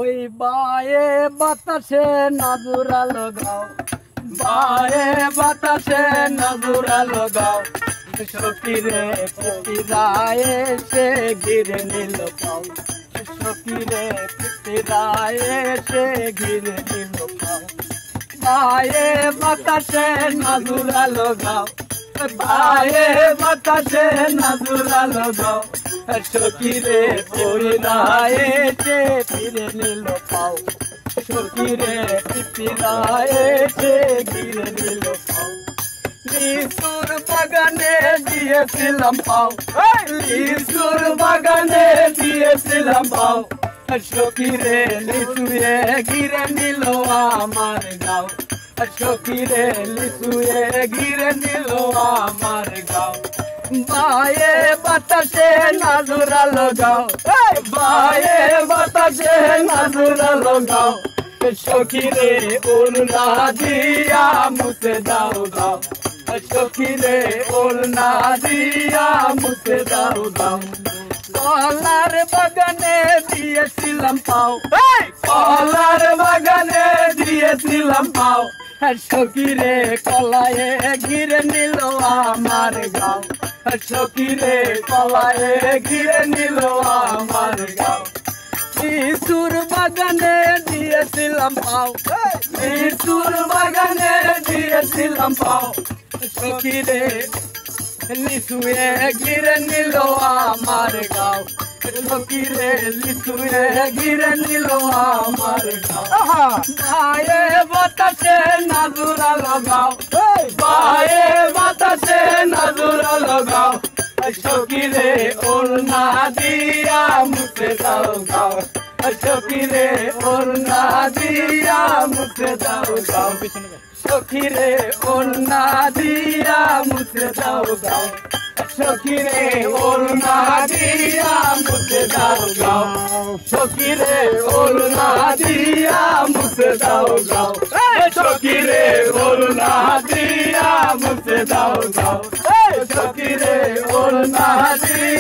ওই বায়ে বাতাসে নাজুরা লাগাও, বায়ে বাতাসে নাজুরা লাগাও, সখীরে পিপিরায় সে ঘিরে নিল পাও, সখীরে পিপিরায় সে ঘিরে নিল পাও। বায়ে বাতাসে নাজুরা লাগাও, বায়ে বাতাসে নাজুরা লাগাও, সখীরে পিপিরায় সে ঘিরে নিল পাও, সখীরে পিপিরায় সে ঘিরে নিল পাও। লিচুর বাগানে দিয়েছিলাম পাও, লিচুর বাগানে দিয়েছিলাম পাও, সখীরে লিচুয়ে ঘিরে নিল আমার গাও, সখীরে লিচুয়ে ঘিরে নিল আমার গাও। বায়ে বাতাসে নাজুরা লাগাও, বায়ে বাতাসে নাজুরা লাগাও, সখীরে ওলনা দিয়া মুছে দাও গাও, সখীরে ওলনা দিয়া মুছে দাও গাও। কলার বাগানে দিয়েছিলাম পাও, কলার বাগানে দিয়েছিলাম পাও, সখীরে কলায়ে ঘিরে নিল আমার গাও, সখীরে কলায়ে ঘিরে নিল আমার গাও। লিচুর বাগানে দিয়েছিলাম পাও, লিচুর বাগানে দিয়েছিলাম পাও, সখীরে লিচুয়ে ঘিরে নিল আমার গাও, সখীরে লিচুয়ে ঘিরে নিল আমার গাও। বায়ে বাতাসে নাজুরা লাগাও, বায়ে বাতাসে নাজুরা লাগাও, সখীরে ওলনা দিয়া মুছে দাও গাও, সখীরে ওলনা দিয়া মুছে দাও গাও, সখীরে ওলনা দিয়া মুছে দাও গাও, সখীরে ওলনা দিয়া মুছে দাও গাও, সখীরে ওলনা দিয়া মুছে দাও গাও, সখীরে ওলনা দিয়া মুছে দাও গাও, সখীরে ওলনা দিয়া